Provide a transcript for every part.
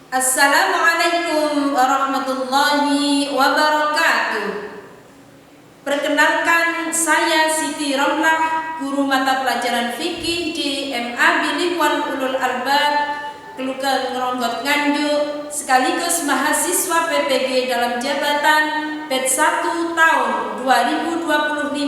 Assalamualaikum warahmatullahi wabarakatuh. Perkenalkan, saya Siti Romlah, guru mata pelajaran fikih di MA Bilingual Ulul Albab, Kelurahan Ngeronggot Nganjuk, sekaligus mahasiswa PPG dalam jabatan batch 1 tahun 2025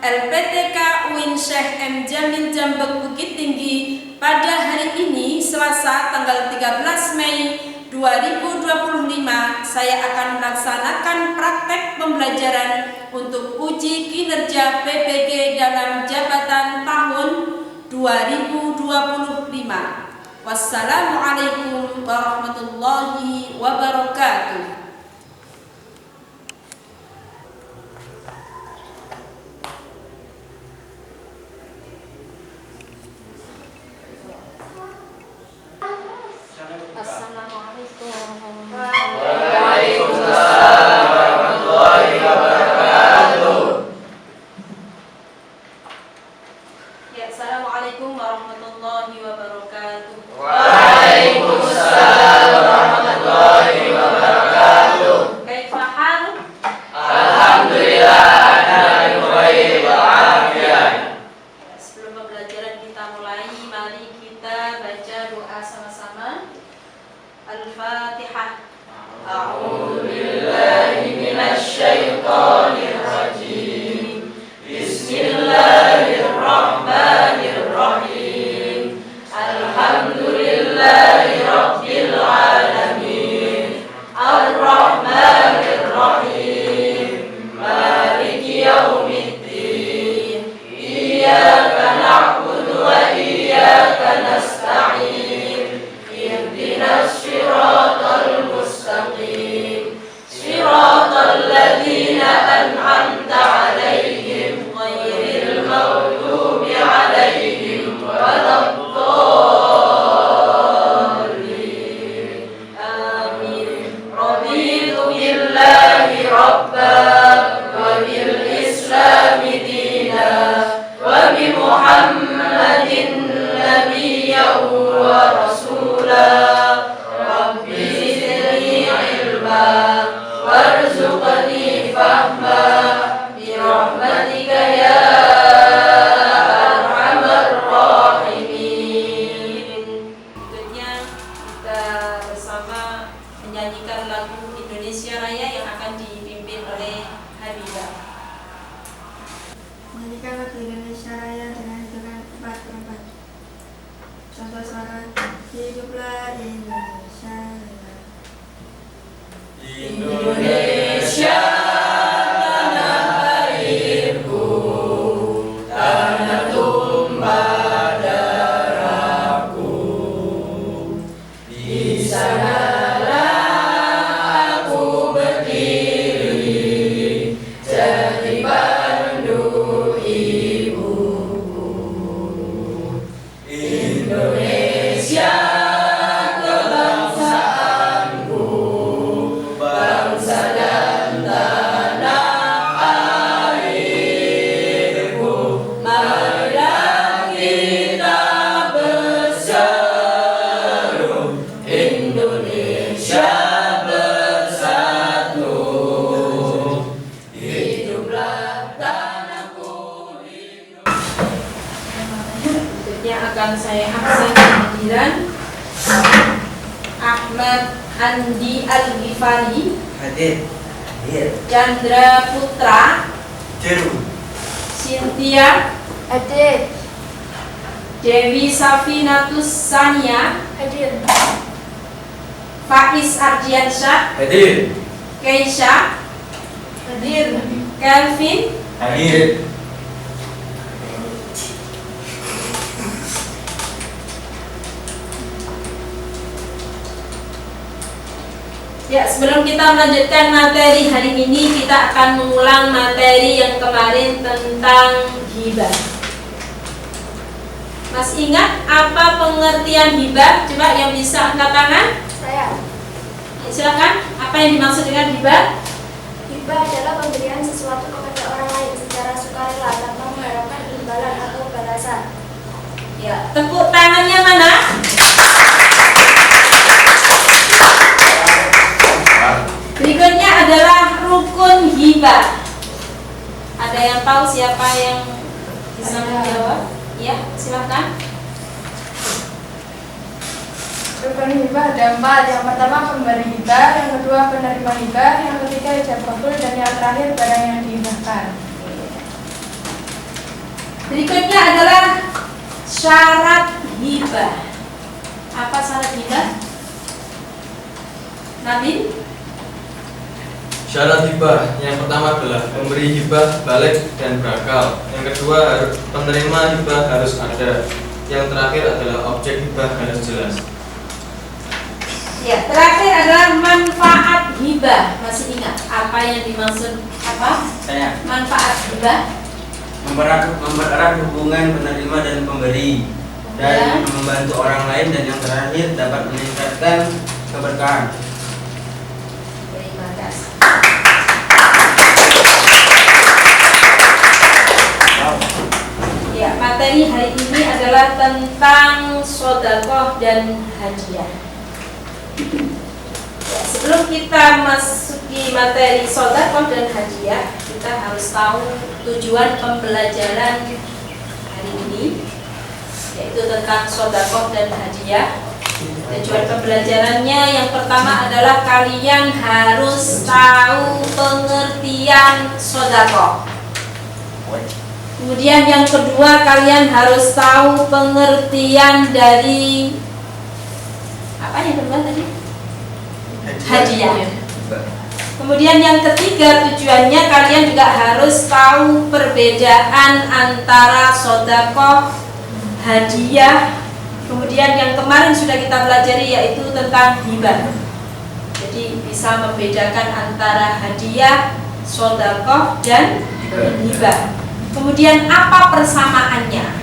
LPTK UIN Syekh M. Jamil Jambek Bukit Tinggi. Pada hari ini, Selasa tanggal 13 Mei 2025, saya akan melaksanakan praktek pembelajaran untuk uji kinerja PPG dalam jabatan tahun 2025. Wassalamualaikum warahmatullahi wabarakatuh. Waalaikumsalam warahmatullahi wabarakatuh. Ya, assalamualaikum warahmatullahi wabarakatuh. Waalaikumsalam warahmatullahi wabarakatuh. Kaifa hal? Alhamdulillah, ana bi khair wa afiyah. Sebelum pembelajaran kita mulai, mari kita baca doa sama-sama. Al-Fatihah. A'udzu billahi minasy syaithanir rajim. Bismillahirrahmanirrahim. Alhamdulillahi rabbil alamin. Ar-Rahmanir-Rahim. Maliki yaumiddin. Iyyaka na'budu wa iyyaka nasta'in. Ihdinas siratal mustaqim. Siratal ladzina an'amta 'alaihim ghairil maghdubi 'alaihim waladdallin. Amin. Raditu billahi rabban wa bil islami dinan wa bi Muhammadin nabiyyan wa rasulan. Rabbi zidni ilma warzuqni fahma bi rahmatika ya arhamar rahimin. Berikutnya kita bersama menyanyikan lagu Indonesia Raya yang akan dipimpin oleh Habibah. Menyanyikan lagu Indonesia Raya dengan hitungan 4/4. Contoh suara. Hiduplah Indonesia Raya. Indonesia tanah airku, tanah tumpah darahku. Di sanalah aku berdiri, jadi pandu ibuku. Indonesia kebangsaanku, bangsa dan tanah airku. Marilah kita berseru, Indonesia bersatu. Hiduplah tanahku, Berikutnya akan saya absen kehadiran Ahmad Andi Al-Ghifari, Hadir. Chandra Putra, Jeru. Cynthia, Hadir. Dewi Safinatus Sania, Hadir. Faiz Ardiansyah, Hadir. Keisha, Hadir. Kelvin, Hadir. Ya, sebelum kita melanjutkan materi hari ini, kita akan mengulang materi yang kemarin tentang hibah. Mas ingat apa pengertian hibah? Coba yang bisa angkat tangan. Saya. Ya, silakan. Apa yang dimaksud dengan hibah? Hibah adalah pemberian sesuatu kepada orang lain secara sukarela tanpa mengharapkan imbalan atau balasan. Ya, tepuk tangannya mana? siapa yang bisa menjawab? Ya, silakan. Rukun hibah ada 4. Yang pertama pemberi hibah, yang kedua penerima hibah, yang ketiga ijab kabul, dan yang terakhir barang yang dihibahkan. Berikutnya adalah syarat hibah. Apa syarat hibah? Nabi? Syarat hibah yang pertama adalah pemberi hibah balik dan berakal. Yang kedua, penerima hibah harus ada. Yang terakhir adalah objek hibah harus jelas. Ya, terakhir adalah manfaat hibah. Masih ingat apa yang dimaksud apa? Saya Manfaat hibah. mempererat hubungan penerima dan pemberi dan membantu orang lain, dan yang terakhir dapat meningkatkan keberkahan. Terima kasih. Ya, materi hari ini adalah tentang sedekah dan hadiah. Ya, sebelum kita masuki materi sedekah dan hadiah, kita harus tahu tujuan pembelajaran hari ini, yaitu tentang sedekah dan hadiah. Tujuan pembelajarannya yang pertama adalah kalian harus tahu pengertian sedekah. Kemudian yang kedua, kalian harus tahu pengertian dari apa yang kedua tadi? Hadiah. Kemudian yang ketiga, tujuannya kalian juga harus tahu perbedaan antara sedekah, hadiah. Kemudian yang kemarin sudah kita pelajari yaitu tentang hibah. Jadi bisa membedakan antara hadiah, sedekah dan hibah. Kemudian apa persamaannya?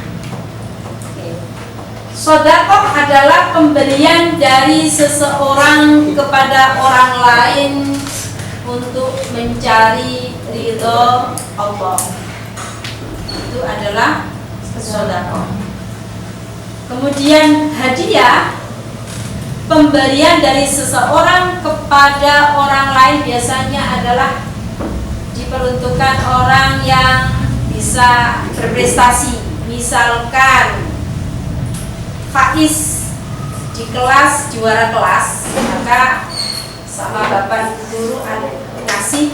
Sedekah adalah pemberian dari seseorang kepada orang lain untuk mencari ridho Allah. Itu adalah sedekah. Kemudian hadiah, pemberian dari seseorang kepada orang lain biasanya adalah diperuntukkan orang yang bisa berprestasi. Misalkan Faiz di kelas juara kelas, maka sama bapak ibu guru ada ngasih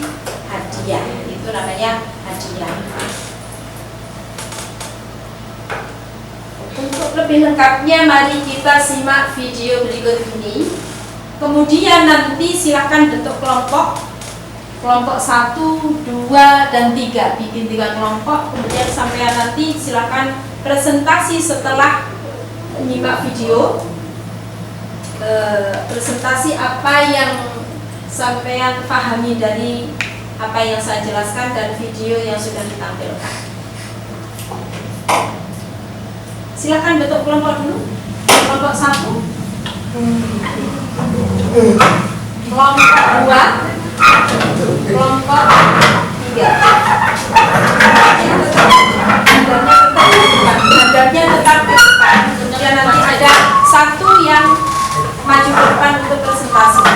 hadiah, itu namanya hadiah. Untuk lebih lengkapnya mari kita simak video berikut ini. Kemudian nanti silakan bentuk kelompok 1, 2, dan 3, bikin 3 kelompok. Kemudian sampai nanti silakan presentasi setelah menyimak video, presentasi apa yang sampean pahami dari apa yang saya jelaskan dan video yang sudah ditampilkan. Silakan bentuk kelompok dulu. Kelompok 1, kelompok 2, kelompok 3. Hadapnya tetap ke depan. Kemudian nanti ada satu yang maju ke depan untuk presentasi.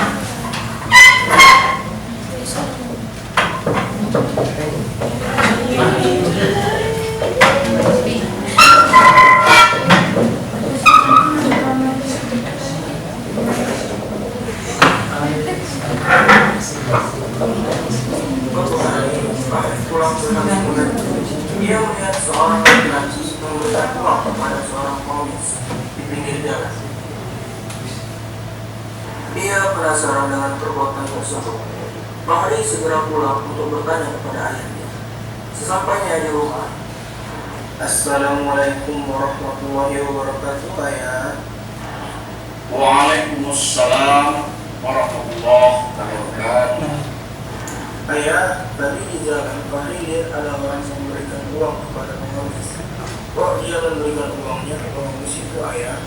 Dia melihat seorang laki-laki memberikan uang kepada seorang pengemis di pinggir jalan. Dia penasaran dengan perbuatan tersebut. Maka dia segera pulang untuk bertanya kepada ayahnya. Sesampainya di rumah, Assalamualaikum warahmatullahi wabarakatuh, ayah. Waalaikumsalam warahmatullahi wabarakatuh. Ayah, tadi di jalan Fahri ada orang yang memberikan uang kepada pengemis. Kok dia memberikan uangnya ke pengemis itu, ayah?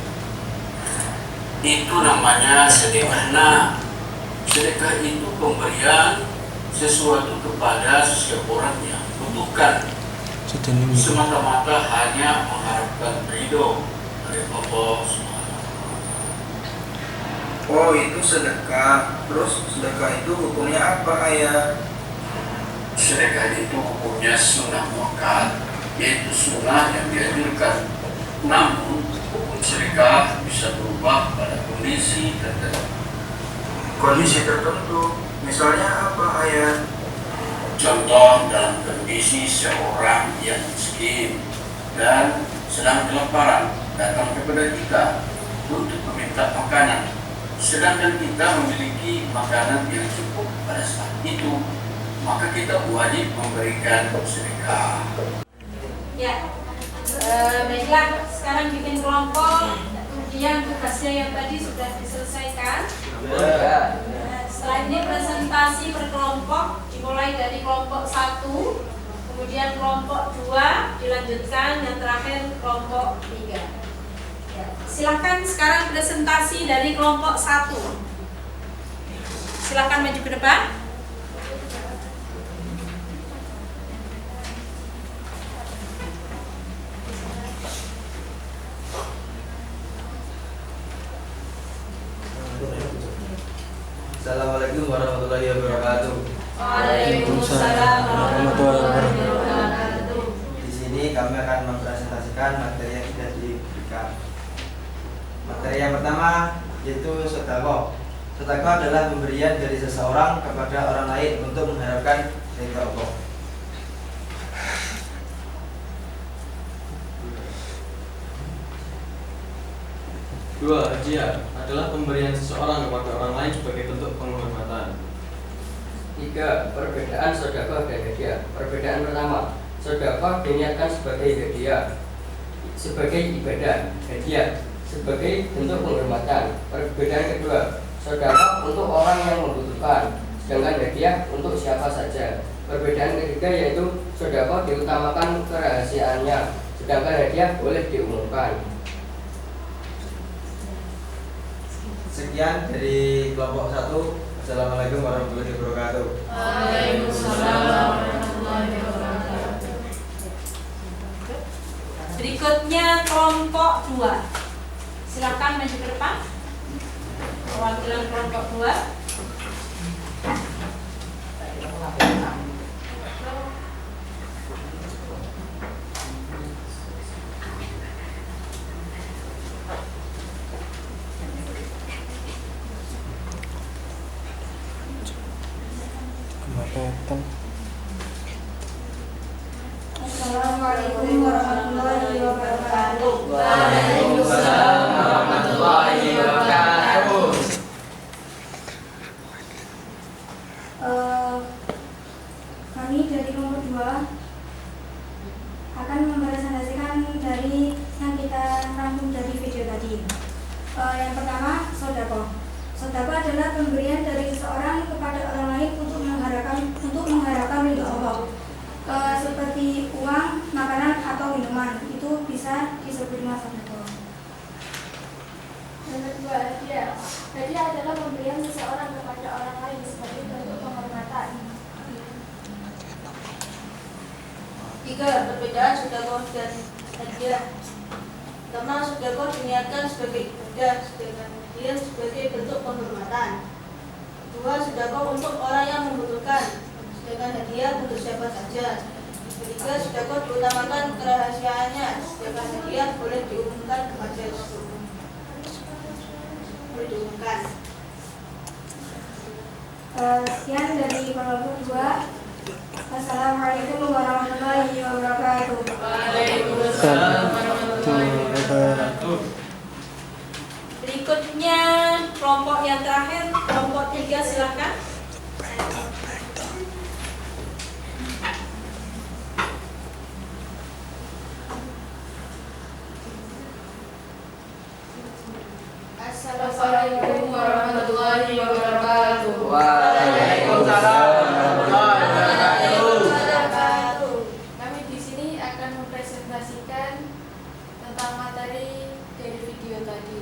Itu namanya sedekah. Sedekah itu pemberian sesuatu kepada setiap orang yang membutuhkan, semata-mata hanya mengharapkan ridho dari Allah SWT. Oh, itu sedekah. Terus sedekah itu hukumnya apa, ayah? sedekah itu hukumnya sunnah muakkad, yaitu sunnah yang dianjurkan. Namun hukum sedekah bisa berubah pada kondisi tertentu. Kondisi tertentu, misalnya apa ayat? Contoh dalam kondisi seorang yang miskin dan sedang kelaparan datang kepada kita untuk meminta makanan, sedangkan kita memiliki makanan yang cukup pada saat itu, maka kita wajib memberikan sedekah. Ya, baiklah, sekarang bikin kelompok. Kemudian tugasnya yang tadi sudah diselesaikan. Setelah ini presentasi per kelompok, dimulai dari kelompok 1, kemudian kelompok 2, dilanjutkan yang terakhir kelompok 3. Ya, silakan sekarang presentasi dari kelompok 1. Silakan maju ke depan. Assalamualaikum warahmatullahi wabarakatuh. Waalaikumsalam warahmatullahi wabarakatuh. Di sini kami akan mempresentasikan materi yang sudah diberikan. Materi yang pertama yaitu sedekah. Sedekah adalah pemberian dari seseorang kepada orang lain untuk mengharapkan ridha Allah. Dua, hadiah adalah pemberian seseorang kepada orang lain sebagai bentuk penghormatan. 3. Perbedaan sedekah dan hadiah. Perbedaan pertama, sedekah diniatkan sebagai hadiah, sebagai ibadah, hadiah sebagai bentuk penghormatan. Perbedaan kedua, sedekah untuk orang yang membutuhkan, sedangkan hadiah untuk siapa saja. Perbedaan ketiga yaitu sedekah diutamakan kerahasiaannya, sedangkan hadiah boleh diumumkan. Sekian dari kelompok 1. Assalamualaikum warahmatullahi wabarakatuh. Waalaikumsalam warahmatullahi wabarakatuh. Berikutnya kelompok 2. Silakan maju ke depan. Perwakilan kelompok 2. Assalamualaikum warahmatullahi wabarakatuh. Waalaikumsalam warahmatullahi wabarakatuh. Kami dari kelompok 2 akan mempresentasikan dari yang kita rangkum dari video tadi. Yang pertama, sedekah. Sedekah adalah pemberian dari seseorang kepada orang lain untuk mengharapkan ridha Allah. Seperti uang, makanan atau minuman, itu bisa disebut sedekah. Yang kedua, hadiah. Hadiah adalah pemberian seseorang kepada orang lain sebagai bentuk penghormatan. 3. Perbedaan sedekah dan hadiah. Pertama, sedekah diniatkan sebagai ibadah, sedangkan hadiah sebagai bentuk penghormatan. 2. Sedekah untuk orang yang membutuhkan, sedangkan hadiah untuk siapa saja. 3. Sedekah diutamakan kerahasiaannya, sedangkan hadiah boleh diumumkan kepada seluruh. Boleh diumumkan. Sekian dari kelompok 2. Assalamualaikum warahmatullahi wabarakatuh. Waalaikumsalam warahmatullahi wabarakatuh. Berikutnya kelompok yang terakhir, kelompok 3, silakan. Assalamualaikum warahmatullahi wabarakatuh. Waalaikumsalam warahmatullahi wabarakatuh. Kami di sini akan mempresentasikan tentang materi dari video tadi.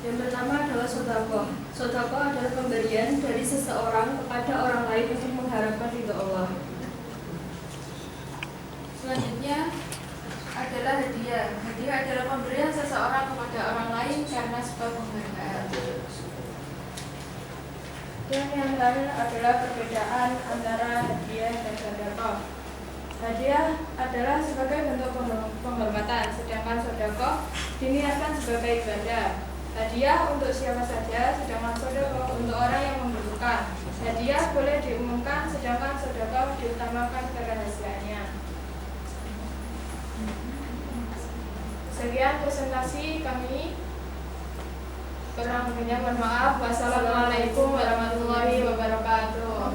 Yang pertama adalah sedekah. Sedekah adalah pemberian dari seseorang kepada orang lain untuk mengharapkan ridha Allah. Selanjutnya adalah hadiah. Hadiah adalah pemberian seseorang kepada orang lain karena sebab penghargaan. Dan yang terakhir adalah perbedaan antara hadiah dan sedekah. Hadiah adalah sebagai bentuk penghormatan, sedangkan sedekah diniatkan sebagai ibadah. Hadiah untuk siapa saja, sedangkan sedekah untuk orang yang membutuhkan. Hadiah boleh diumumkan, sedangkan sedekah diutamakan kerahasiaannya. Sekian presentasi kami. Kurang lebihnya mohon maaf. Wassalamualaikum warahmatullahi wabarakatuh.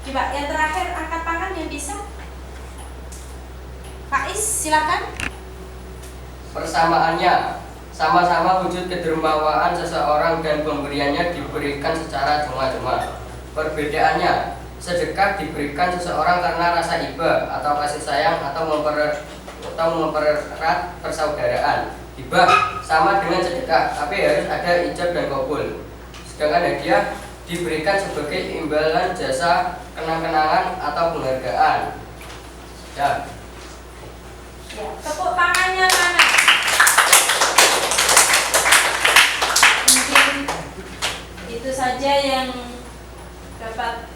Coba yang terakhir angkat tangan yang bisa. Pak Is, silakan. Persamaannya sama-sama wujud kedermawaan seseorang dan pemberiannya diberikan secara cuma-cuma. Perbedaannya, sedekah diberikan seseorang karena rasa iba atau kasih sayang atau mempererat persaudaraan. Hibah sama dengan sedekah, tapi harus ada ijab dan kabul. Sedangkan hadiah diberikan sebagai imbalan jasa, kenang-kenangan atau penghargaan. Ya. Ya, tepuk tangannya mana? Mungkin itu saja yang dapat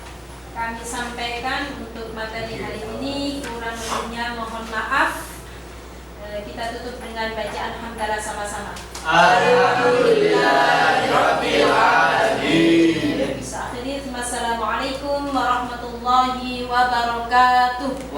kami sampaikan untuk materi hari ini. Kurang lebihnya mohon maaf. Kita tutup dengan bacaan hamdalah sama-sama. Alhamdulillahirabbil alamin. Assalamualaikum warahmatullahi wabarakatuh.